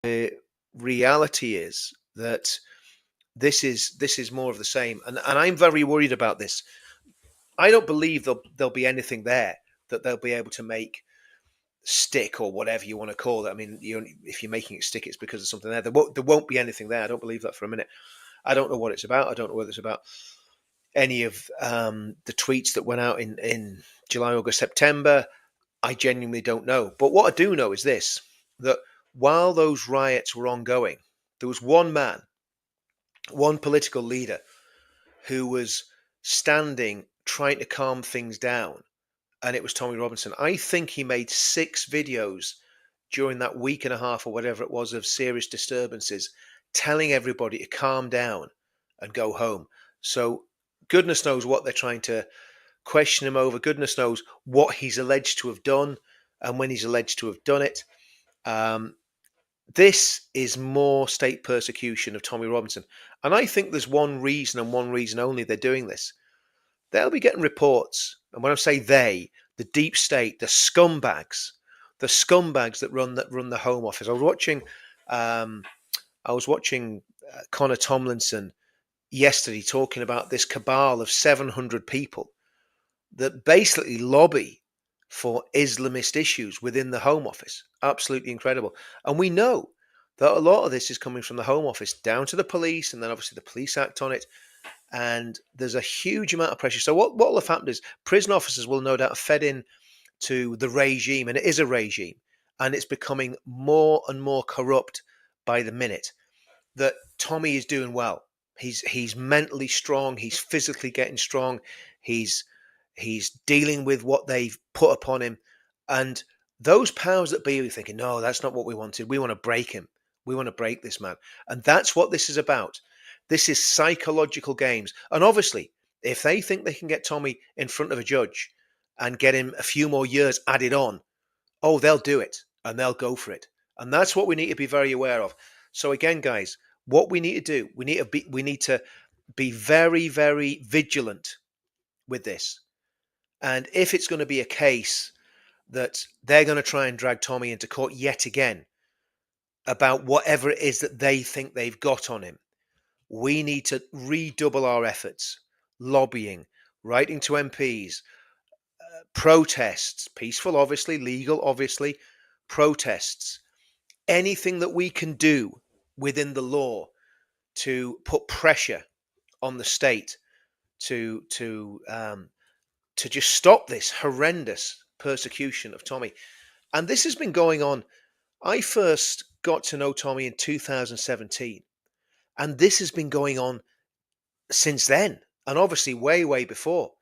The reality is that this is more of the same, and I'm very worried about this. I don't believe there'll be anything there that they'll be able to make stick or whatever you want to call it. I mean, if you're making it stick, it's because of something there. There won't be anything there. I don't believe that for a minute. I don't know what it's about. I don't know whether it's about any of the tweets that went out in July, August, September. I genuinely don't know. But what I do know is this, that while those riots were ongoing, there was one man, one political leader who was standing trying to calm things down, and it was Tommy Robinson. I think he made 6 videos during that week and a half or whatever it was of serious disturbances, telling everybody to calm down and go home. So goodness knows what they're trying to question him over. Goodness knows what he's alleged to have done and when he's alleged to have done it. This is more state persecution of Tommy Robinson. And I think there's one reason and one reason only they're doing this. They'll be getting reports. And when I say they, the deep state, the scumbags that run the Home Office. I was watching Connor Tomlinson yesterday talking about this cabal of 700 people that basically lobby for Islamist issues within the Home Office. Absolutely incredible. And we know that a lot of this is coming from the Home Office down to the police, and then obviously the police act on it. And there's a huge amount of pressure. So what will have happened is prison officers will no doubt have fed in to the regime, and it is a regime, and it's becoming more and more corrupt by the minute. That Tommy is doing well. He's mentally strong. He's physically getting strong. He's dealing with what they've put upon him, and those powers that be are thinking, no, that's not what we wanted. We want to break him. We want to break this man, and that's what this is about. This is psychological games, and obviously, if they think they can get Tommy in front of a judge and get him a few more years added on, oh, they'll do it and they'll go for it, and that's what we need to be very aware of. So again, guys, what we need to do, we need to be very, very vigilant with this. And if it's going to be a case that they're going to try and drag Tommy into court yet again about whatever it is that they think they've got on him, we need to redouble our efforts, lobbying, writing to MPs, protests, peaceful, obviously, legal, obviously, protests, anything that we can do within the law to put pressure on the state to just stop this horrendous persecution of Tommy. And this has been going on. I first got to know Tommy in 2017, and this has been going on since then, and obviously way, way before.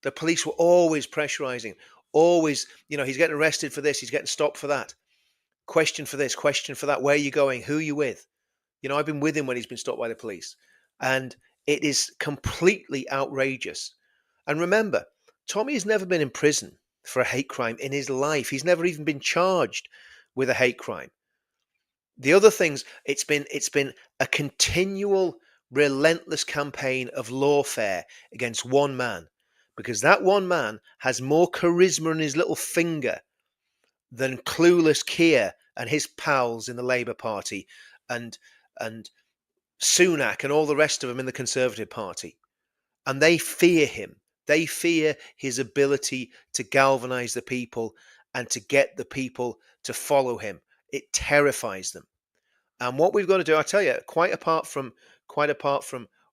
The police were always pressurizing, always, he's getting arrested for this, he's getting stopped for that, question for this, question for that, where are you going, who are you with? I've been with him when he's been stopped by the police, and it is completely outrageous. And remember, Tommy has never been in prison for a hate crime in his life. He's never even been charged with a hate crime. The other things, it's been a continual, relentless campaign of lawfare against one man, because that one man has more charisma in his little finger than clueless Keir and his pals in the Labour Party and Sunak and all the rest of them in the Conservative Party. And they fear him. They fear his ability to galvanise the people and to get the people to follow him. It terrifies them. And what we've got to do, I tell you, quite apart from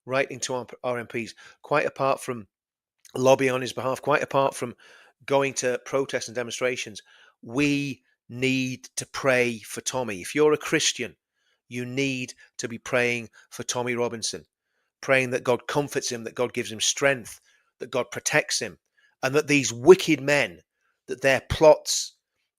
writing to our MPs, quite apart from lobbying on his behalf, quite apart from going to protests and demonstrations, we need to pray for Tommy. If you're a Christian, you need to be praying for Tommy Robinson, praying that God comforts him, that God gives him strength, that God protects him, and that these wicked men, that their plots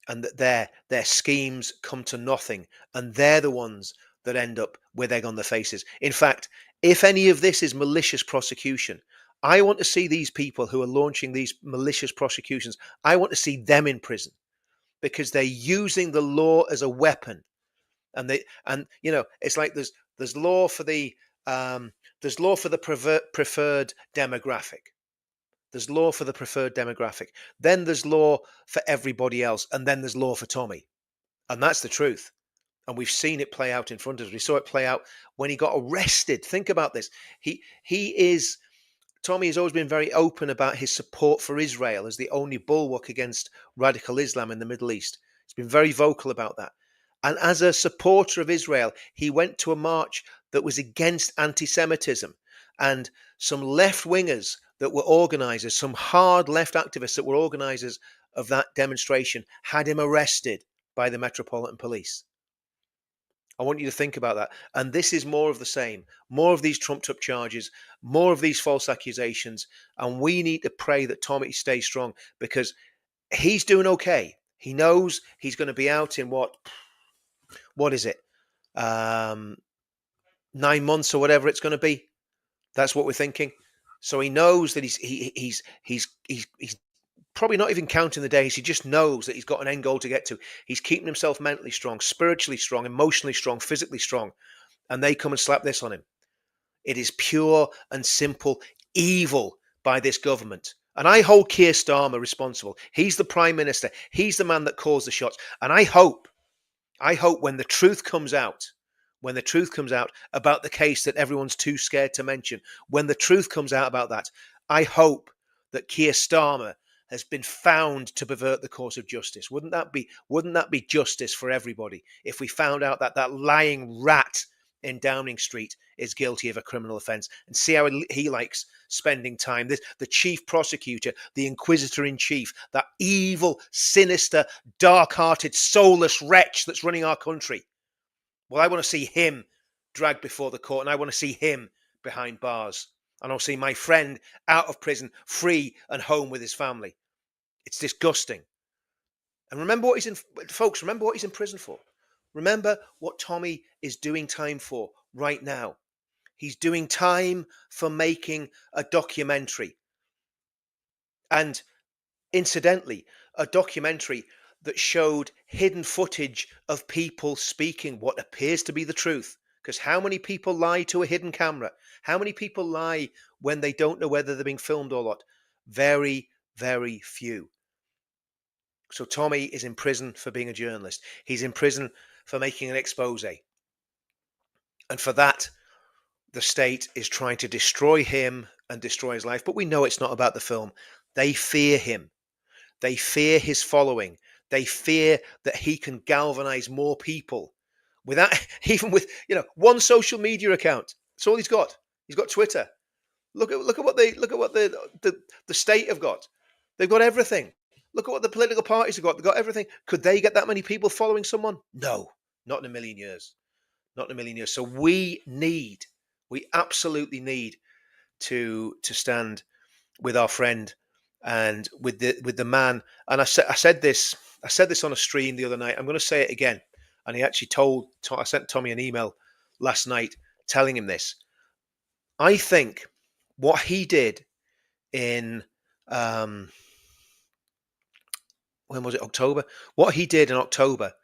and that their schemes come to nothing, and they're the ones that end up with egg on their faces. In fact, if any of this is malicious prosecution, I want to see these people who are launching these malicious prosecutions, I want to see them in prison, because they're using the law as a weapon. And it's like there's law for the preferred demographic. There's law for the preferred demographic. Then there's law for everybody else, and then there's law for Tommy. And that's the truth. And we've seen it play out in front of us. We saw it play out when he got arrested. Think about this. Tommy has always been very open about his support for Israel as the only bulwark against radical Islam in the Middle East. He's been very vocal about that. And as a supporter of Israel, he went to a march that was against anti-Semitism. And some left-wingers that were organizers, some hard left activists that were organizers of that demonstration, had him arrested by the Metropolitan Police. I want you to think about that. And this is more of the same, more of these trumped up charges, more of these false accusations. And we need to pray that Tommy stays strong, because he's doing okay. He knows he's going to be out in what is it? 9 months or whatever it's going to be. That's what we're thinking. So he knows that he's probably not even counting the days. He just knows that he's got an end goal to get to. He's keeping himself mentally strong, spiritually strong, emotionally strong, physically strong. And they come and slap this on him. It is pure and simple evil by this government. And I hold Keir Starmer responsible. He's the Prime Minister. He's the man that calls the shots. And I hope when the truth comes out, about the case that everyone's too scared to mention, when the truth comes out about that, I hope that Keir Starmer has been found to pervert the course of justice. Wouldn't that be justice for everybody if we found out that that lying rat in Downing Street is guilty of a criminal offence, and see how he likes spending time? The chief prosecutor, the inquisitor in chief, that evil, sinister, dark-hearted, soulless wretch that's running our country. Well, I want to see him dragged before the court, and I want to see him behind bars. And I'll see my friend out of prison, free and home with his family. It's disgusting. And remember what remember what he's in prison for. Remember what Tommy is doing time for right now. He's doing time for making a documentary. And incidentally, a documentary that showed hidden footage of people speaking what appears to be the truth. Because how many people lie to a hidden camera? How many people lie when they don't know whether they're being filmed or not? Very, very few. So Tommy is in prison for being a journalist. He's in prison for making an expose. And for that, the state is trying to destroy him and destroy his life. But we know it's not about the film. They fear him. They fear his following. They fear that he can galvanize more people without even with one social media account. That's all he's got. He's got Twitter. Look at what the state have got. They've got everything. Look at what the political parties have got. They've got everything. Could they get that many people following someone? No, not in a million years. Not in a million years. So we absolutely need to stand with our friend and with the man. And I said this on a stream the other night. I'm going to say it again. And he actually I sent Tommy an email last night telling him this. I think what he did in when was it, October? What he did in October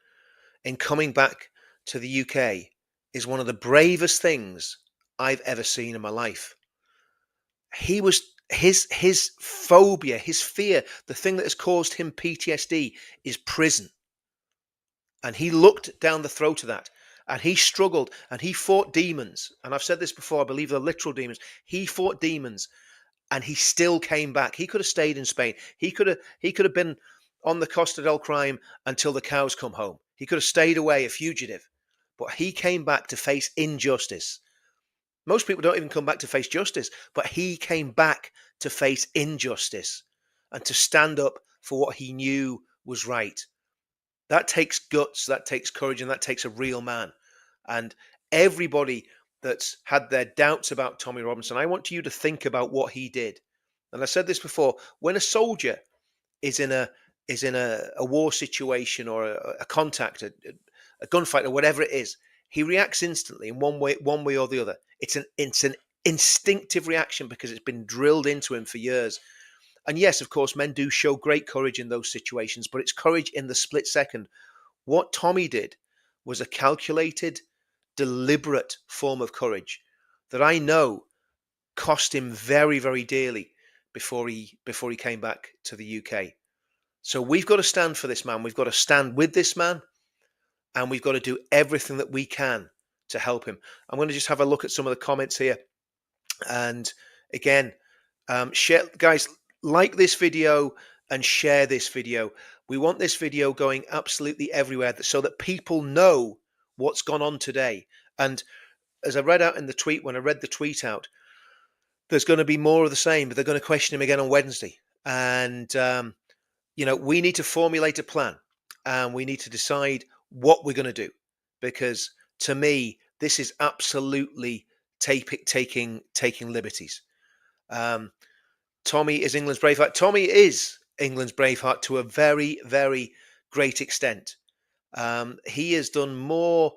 in coming back to the UK is one of the bravest things I've ever seen in my life. He was his phobia, his fear, the thing that has caused him PTSD is prison. And he looked down the throat of that, and he struggled, and he fought demons. And I've said this before, I believe they're literal demons. He fought demons, and he still came back. He could have stayed in Spain. He could have been on the Costa del Crime until the cows come home. He could have stayed away, a fugitive. But he came back to face injustice. Most people don't even come back to face justice, but he came back to face injustice and to stand up for what he knew was right. That takes guts, that takes courage, and that takes a real man. And everybody that's had their doubts about Tommy Robinson, I want you to think about what he did. And I said this before, when a soldier is in a war situation or a contact, a gunfight or whatever it is, he reacts instantly in one way or the other. It's an instinctive reaction because it's been drilled into him for years. And yes, of course, men do show great courage in those situations, but it's courage in the split second. What Tommy did was a calculated, deliberate form of courage that I know cost him very, very dearly before he came back to the UK. So we've got to stand for this man. We've got to stand with this man. and we've got to do everything that we can to help him. I'm going to just have a look at some of the comments here. And again, share, guys, like this video and share this video. We want this video going absolutely everywhere so that people know what's gone on today. And as I read out in the tweet, when I read the tweet out, there's going to be more of the same, but they're going to question him again on Wednesday. And, we need to formulate a plan, and we need to decide what we're going to do, because to me, this is absolutely taking liberties. Tommy is England's Braveheart. Tommy is England's Braveheart to a very, very great extent. He has done more.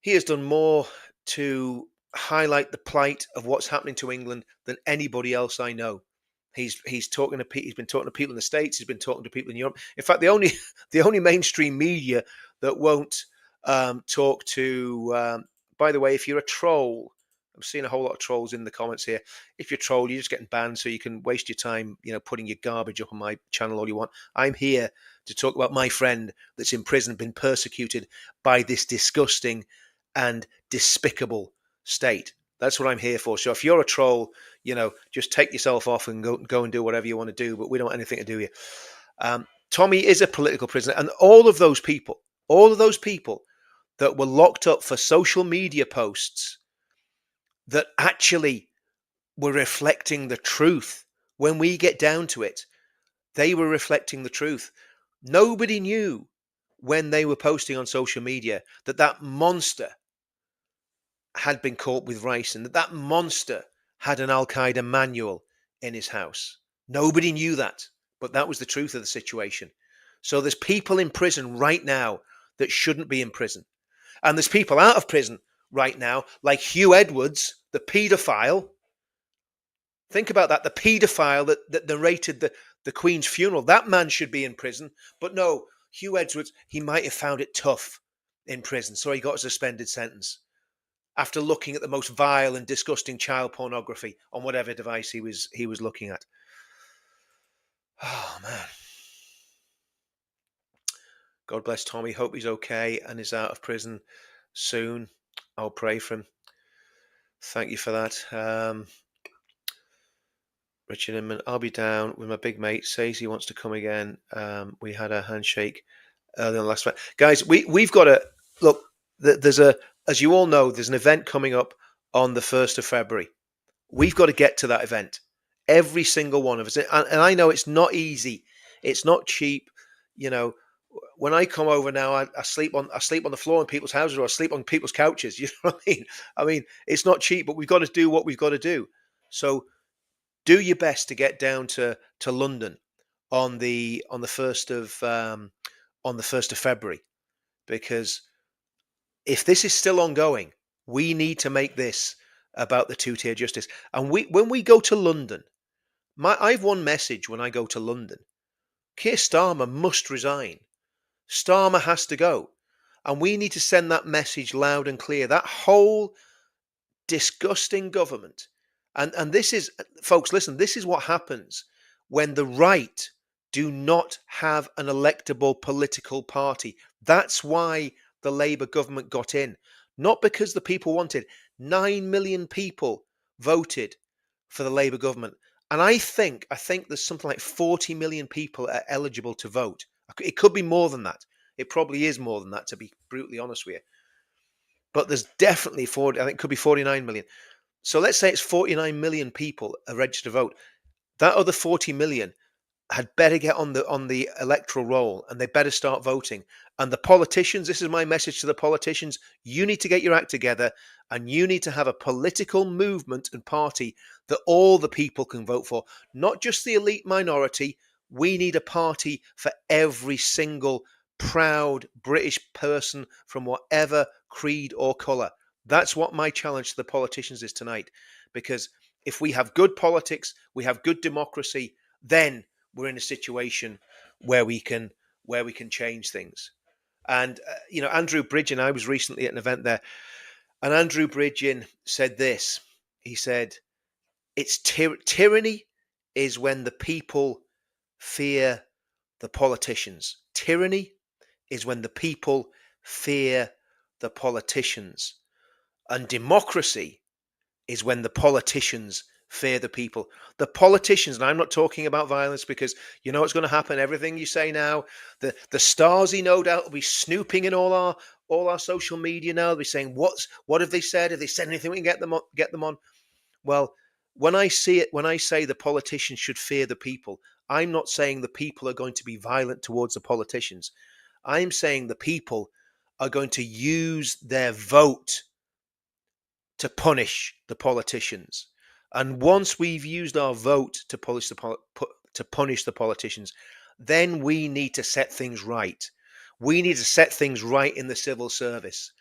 He has done more to highlight the plight of what's happening to England than anybody else I know. He's been talking to people in the States. He's been talking to people in Europe. In fact, the only mainstream media that won't talk to. By the way, if you're a troll, I'm seeing a whole lot of trolls in the comments here. If you're a troll, you're just getting banned, so you can waste your time, putting your garbage up on my channel all you want. I'm here to talk about my friend that's in prison, been persecuted by this disgusting and despicable state. That's what I'm here for. So if you're a troll, just take yourself off and go and do whatever you want to do. But we don't want anything to do here. Tommy is a political prisoner, and all of those people that were locked up for social media posts that actually were reflecting the truth. When we get down to it, they were reflecting the truth. Nobody knew when they were posting on social media that monster had been caught with rice, and that monster had an Al-Qaeda manual in his house. Nobody knew that, but that was the truth of the situation. So there's people in prison right now that shouldn't be in prison. And there's people out of prison right now, like Hugh Edwards, the paedophile. Think about that, the paedophile that narrated the Queen's funeral. That man should be in prison. But no, Hugh Edwards, he might have found it tough in prison, so he got a suspended sentence after looking at the most vile and disgusting child pornography on whatever device he was looking at. Oh, man. God bless Tommy. Hope he's okay and is out of prison soon. I'll pray for him. Thank you for that. Richard Inman, I'll be down with my big mate. Says he wants to come again. We had a handshake earlier on last night. Guys, we've got to look. As you all know, there's an event coming up on the 1st of February. We've got to get to that event. Every single one of us. And I know it's not easy. It's not cheap. When I come over now, I sleep on the floor in people's houses, or I sleep on people's couches. You know what I mean? I mean, it's not cheap, but we've got to do what we've got to do. So do your best to get down to London on the 1st of February, because if this is still ongoing, we need to make this about the two-tier justice. And when we go to London, I've one message when I go to London. Keir Starmer must resign. Starmer has to go. And we need to send that message loud and clear. That whole disgusting government. And this is, folks, listen, this is what happens when the right do not have an electable political party. That's why the Labour government got in. Not because the people wanted. 9 million people voted for the Labour government. And I think there's something like 40 million people are eligible to vote. It could be more than that. It probably is more than that, to be brutally honest with you. But there's definitely 40, I think it could be 49 million. So let's say it's 49 million people are registered to vote. That other 40 million had better get on the electoral roll, and they better start voting. And the politicians, this is my message to the politicians, you need to get your act together, and you need to have a political movement and party that all the people can vote for, not just the elite minority. We need a party for every single proud British person from whatever creed or colour. That's what my challenge to the politicians is tonight. Because if we have good politics, we have good democracy, then we're in a situation where we can change things. And Andrew Bridgen, I was recently at an event there, and Andrew Bridgen said this. He said, "It's tyranny is when the people fear the politicians. Tyranny is when the people fear the politicians. And democracy is when the politicians fear the people. The politicians, and I'm not talking about violence because you know what's going to happen. Everything you say now, the Stasi no doubt will be snooping in all our social media now. They'll be saying, what have they said? Have they said anything we can get them on? Well, when I say the politicians should fear the people, I'm not saying the people are going to be violent towards the politicians. I'm saying the people are going to use their vote to punish the politicians. And once we've used our vote to punish the politicians, then we need to set things right. We need to set things right in the civil service.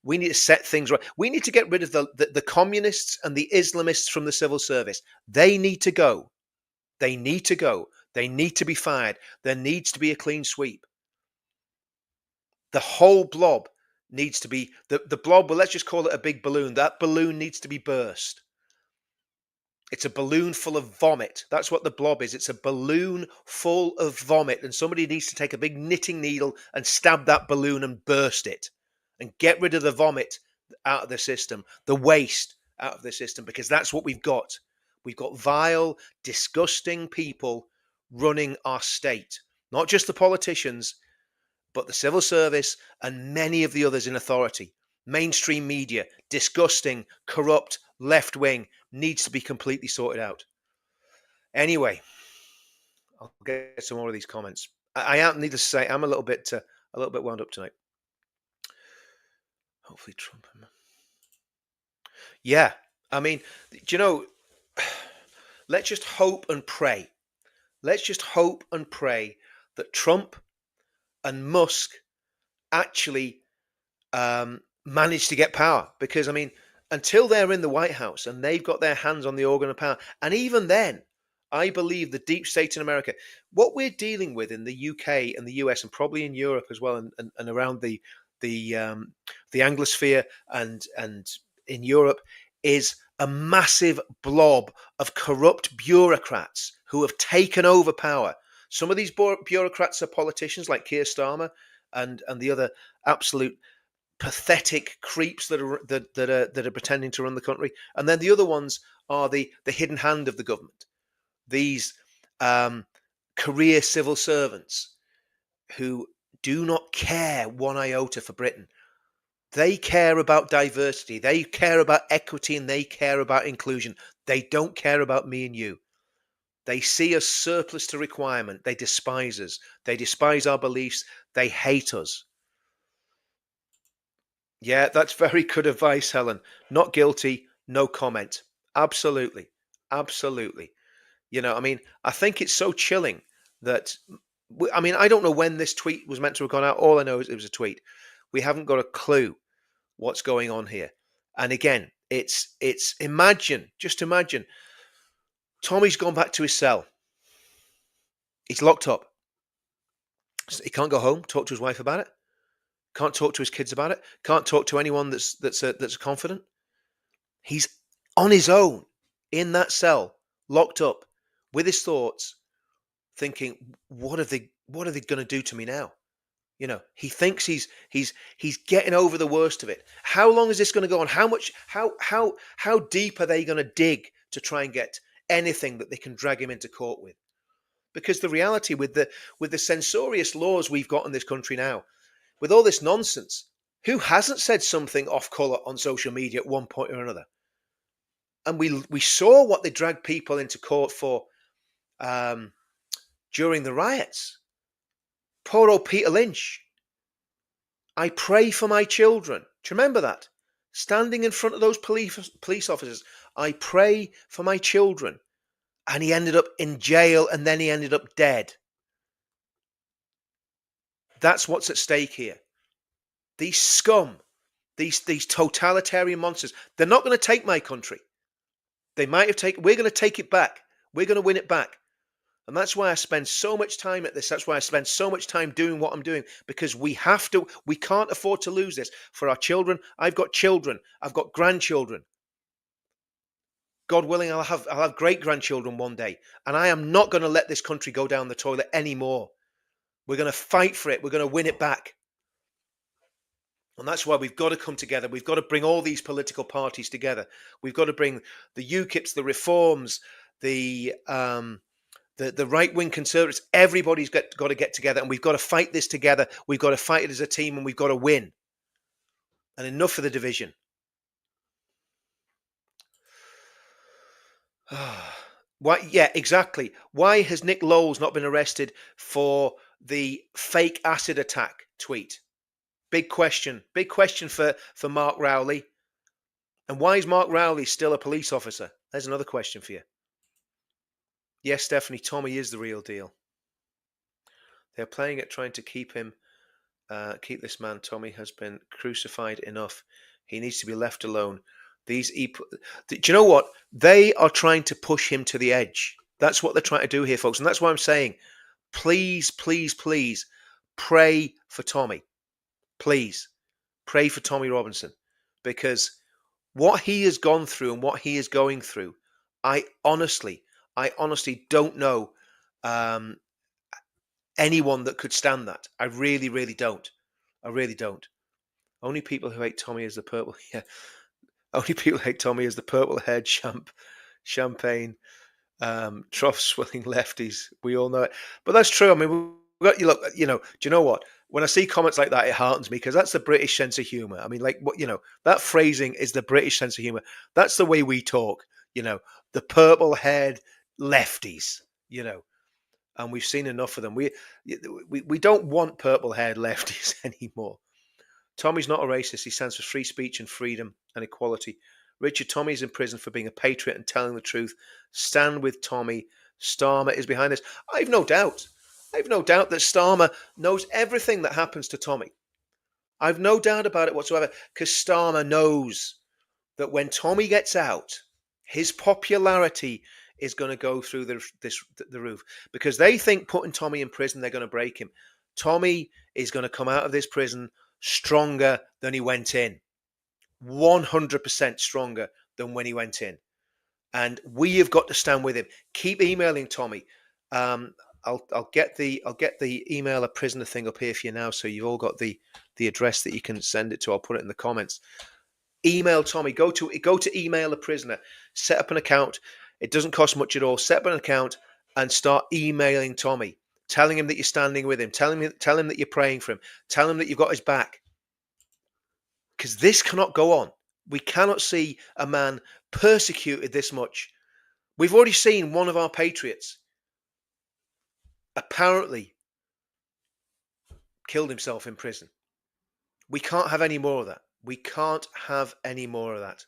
We need to set things right. We need to get rid of the communists and the Islamists from the civil service. They need to go. They need to go. They need to be fired. There needs to be a clean sweep. The whole blob needs to be the blob. Well, let's just call it a big balloon. That balloon needs to be burst. It's a balloon full of vomit. That's what the blob is. It's a balloon full of vomit, and somebody needs to take a big knitting needle and stab that balloon and burst it and get rid of the vomit out of the system, the waste out of the system, because that's what we've got. We've got vile, disgusting people running our state, not just the politicians, but the civil service and many of the others in authority. Mainstream media, disgusting, corrupt, left-wing, needs to be completely sorted out. Anyway, I'll get some more of these comments. I am, needless to say, I'm a little bit wound up tonight. Hopefully Trump. Yeah, I mean, do you know, let's just hope and pray. Let's just hope and pray that Trump and Musk actually manage to get power. Because, I mean, until they're in the White House and they've got their hands on the organ of power, and even then, I believe the deep state in America, what we're dealing with in the UK and the US and probably in Europe as well, and around the Anglosphere and in Europe, is a massive blob of corrupt bureaucrats who have taken over power. Some of these bureaucrats are politicians like Keir Starmer and the other absolute pathetic creeps that are pretending to run the country, and then the other ones are the hidden hand of the government. These career civil servants who do not care one iota for Britain. They care about diversity, they care about equity, and they care about inclusion. They don't care about me and you. They see us surplus to requirement. They despise us. They despise our beliefs. They hate us. Yeah, that's very good advice, Helen. Not guilty, no comment. Absolutely. Absolutely. You know, I mean, I think it's so chilling that, I mean, I don't know when this tweet was meant to have gone out. All I know is it was a tweet. We haven't got a clue what's going on here. And again, it's just imagine, Tommy's gone back to his cell. He's locked up. He can't go home, talk to his wife about it. Can't talk to his kids about it. Can't talk to anyone that's confident. He's on his own in that cell, locked up with his thoughts, thinking, what are they going to do to me now? You know, he thinks he's getting over the worst of it. How long is this going to go on? How deep are they going to dig to try and get anything that they can drag him into court with? Because the reality with the censorious laws we've got in this country now, with all this nonsense, who hasn't said something off colour on social media at one point or another? And we saw what they dragged people into court for during the riots. Poor old Peter Lynch. I pray for my children. Do you remember that? Standing in front of those police officers. I pray for my children. And he ended up in jail, and then he ended up dead. That's what's at stake here. These scum, these totalitarian monsters, they're not going to take my country. They might have taken, we're going to take it back. We're going to win it back. And that's why I spend so much time at this. That's why I spend so much time doing what I'm doing, because we can't afford to lose this for our children. I've got children. I've got grandchildren. God willing, I'll have great grandchildren one day. And I am not going to let this country go down the toilet anymore. We're going to fight for it. We're going to win it back. And that's why we've got to come together. We've got to bring all these political parties together. We've got to bring the UKIPs, the Reforms, the right wing Conservatives. Everybody's got to get together, and we've got to fight this together. We've got to fight it as a team, and we've got to win. And enough of the division. Why? Yeah, exactly. Why has Nick Lowles not been arrested for the fake acid attack tweet? Big question. Big question for Mark Rowley. And why is Mark Rowley still a police officer? There's another question for you. Yes, Stephanie, Tommy is the real deal. They're playing at trying to keep him, keep this man. Tommy has been crucified enough. He needs to be left alone. Do you know what? They are trying to push him to the edge. That's what they're trying to do here, folks. And that's why I'm saying, please, please, please pray for Tommy. Please pray for Tommy Robinson, because what he has gone through and what he is going through, I honestly don't know anyone that could stand that. I really, really don't. I really don't. Only people who hate Tommy is the purple. Yeah. Only people hate Tommy is the purple-haired champagne, trough-swilling lefties. We all know it, but that's true. I mean, we've got, look. Do you know what? When I see comments like that, it heartens me, because that's the British sense of humour. I mean, like, what, that phrasing is the British sense of humour. That's the way we talk. The purple-haired lefties. And we've seen enough of them. We don't want purple-haired lefties anymore. Tommy's not a racist. He stands for free speech and freedom and equality. Richard, Tommy's in prison for being a patriot and telling the truth. Stand with Tommy. Starmer is behind this. I've no doubt that Starmer knows everything that happens to Tommy. I've no doubt about it whatsoever, because Starmer knows that when Tommy gets out, his popularity is going to go through the roof, because they think putting Tommy in prison, they're going to break him. Tommy is going to come out of this prison stronger than he went in. 100% stronger than when he went in. And we have got to stand with him. Keep emailing Tommy. I'll get the emailer prisoner thing up here for you now, so you've all got the address that you can send it to. I'll put it in the comments. Email Tommy. Go to email a prisoner. Set up an account. It doesn't cost much at all. Set up an account and start emailing Tommy, telling him that you're standing with him. Tell him that you're praying for him. Tell him that you've got his back. Because this cannot go on. We cannot see a man persecuted this much. We've already seen one of our patriots apparently killed himself in prison. We can't have any more of that. We can't have any more of that.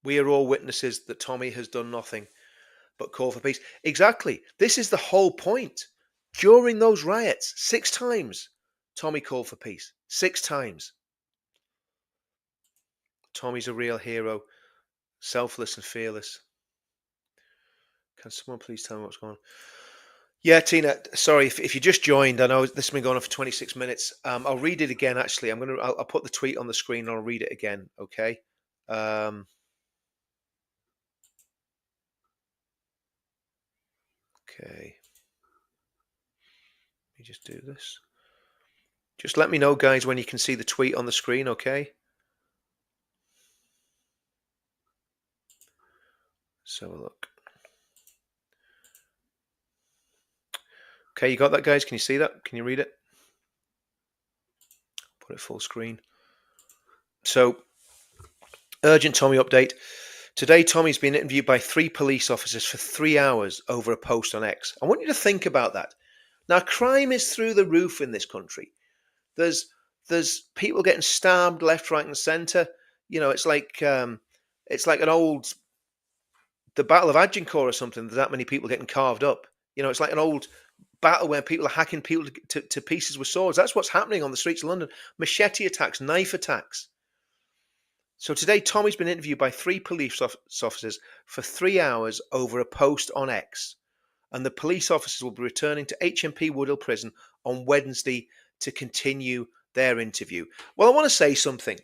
We are all witnesses that Tommy has done nothing but call for peace. Exactly. This is the whole point. During those riots, 6 times, Tommy called for peace. 6 times. Tommy's a real hero. Selfless and fearless. Can someone please tell me what's going on? Yeah, Tina, sorry, if you just joined, I know this has been going on for 26 minutes. I'll read it again, actually. I'll put the tweet on the screen and I'll read it again, okay? Okay. Let me just do this. Just let me know, guys, when you can see the tweet on the screen, okay? So look. Okay, you got that, guys? Can you see that? Can you read it? Put it full screen. So, urgent Tommy update. Today, Tommy's been interviewed by 3 police officers for 3 hours over a post on X. I want you to think about that. Now, crime is through the roof in this country. There's people getting stabbed left, right, and centre. It's like the Battle of Agincourt or something. There's that many people getting carved up. It's like an old battle where people are hacking people to pieces with swords. That's what's happening on the streets of London. Machete attacks, knife attacks. So today, Tommy's been interviewed by 3 police officers for 3 hours over a post on X. And the police officers will be returning to HMP Woodhill prison on Wednesday to continue their interview. Well, I want to say something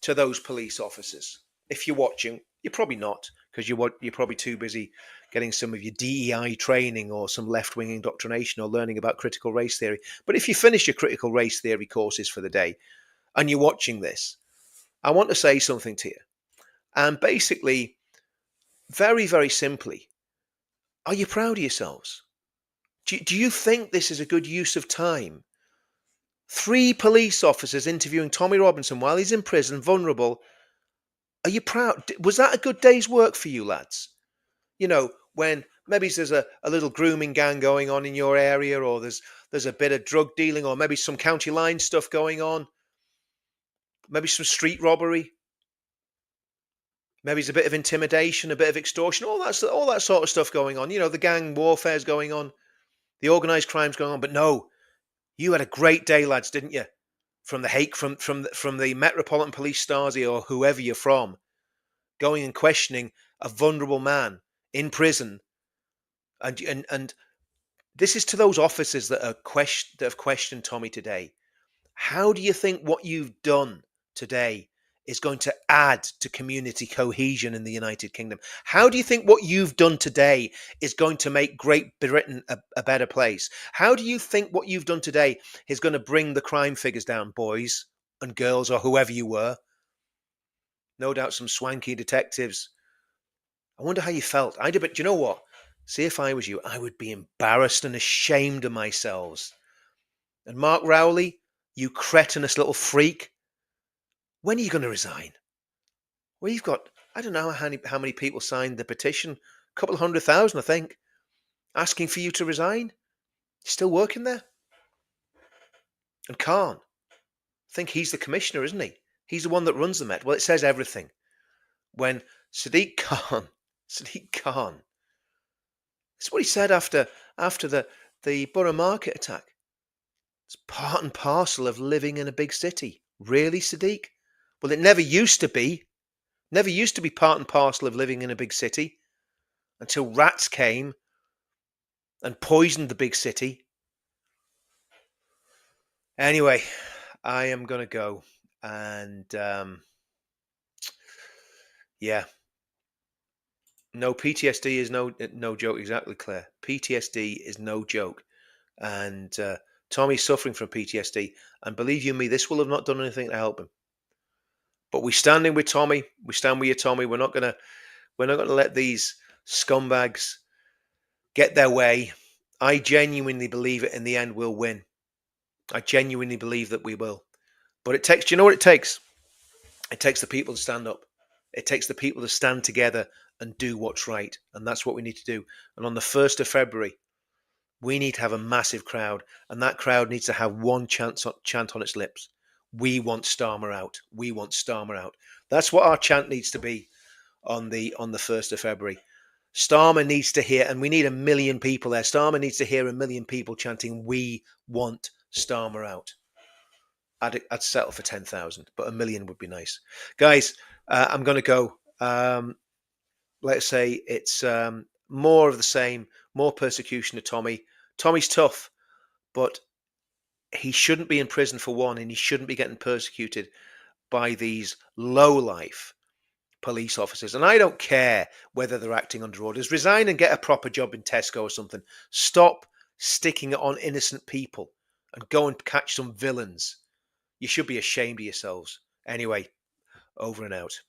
to those police officers. If you're watching, You're probably not, because you're probably too busy getting some of your DEI training or some left-wing indoctrination or learning about critical race theory. But if you finish your critical race theory courses for the day and you're watching this, I want to say something to you. And basically, very, very simply, are you proud of yourselves? Do you think this is a good use of time? 3 police officers interviewing Tommy Robinson while he's in prison, vulnerable. Are you proud? Was that a good day's work for you, lads? When maybe there's a little grooming gang going on in your area, or there's a bit of drug dealing, or maybe some county line stuff going on, maybe some street robbery, maybe it's a bit of intimidation, a bit of extortion, all that sort of stuff going on. The gang warfare's going on, the organised crime's going on. But no, you had a great day, lads, didn't you? From the hate from the Metropolitan Police Stasi or whoever you're from, going and questioning a vulnerable man in prison, and this is to those officers that have questioned Tommy today. How do you think what you've done today is going to add to community cohesion in the United Kingdom? How do you think what you've done today is going to make Great Britain a better place? How do you think what you've done today is going to bring the crime figures down, boys and girls, or whoever you were? No doubt some swanky detectives. I wonder how you felt. I did, but do you know what? See, if I was you, I would be embarrassed and ashamed of myself. And Mark Rowley, you cretinous little freak, when are you going to resign? Well, you've got, I don't know how many people signed the petition, a couple of 100,000, I think, asking for you to resign. You're still working there? And Khan, I think he's the commissioner, isn't he? He's the one that runs the Met. Well, it says everything. When Sadiq Khan, that's what he said after the Borough Market attack. It's part and parcel of living in a big city. Really, Sadiq? Well, it never used to be. Never used to be part and parcel of living in a big city until rats came and poisoned the big city. Anyway, I am going to go. And yeah. No, PTSD is no joke. Exactly, Claire. PTSD is no joke. And Tommy's suffering from PTSD. And believe you me, this will have not done anything to help him. But we stand in with Tommy. We stand with you, Tommy. We're not gonna let these scumbags get their way. I genuinely believe it in the end we'll win. I genuinely believe that we will. But it takes, do you know what it takes? It takes the people to stand up. It takes the people to stand together and do what's right. And that's what we need to do. And on the 1st of February, we need to have a massive crowd. And that crowd needs to have one chant on its lips. We want Starmer out. We want Starmer out. That's what our chant needs to be on the 1st of February. Starmer needs to hear, and we need 1 million people there. Starmer needs to hear 1 million people chanting, "We want Starmer out." I'd settle for 10,000, but 1 million would be nice. Guys, I'm going to go. Let's say it's more of the same, more persecution of Tommy. Tommy's tough, but he shouldn't be in prison for one, and he shouldn't be getting persecuted by these low-life police officers. And I don't care whether they're acting under orders. Resign and get a proper job in Tesco or something. Stop sticking it on innocent people and go and catch some villains. You should be ashamed of yourselves. Anyway, over and out.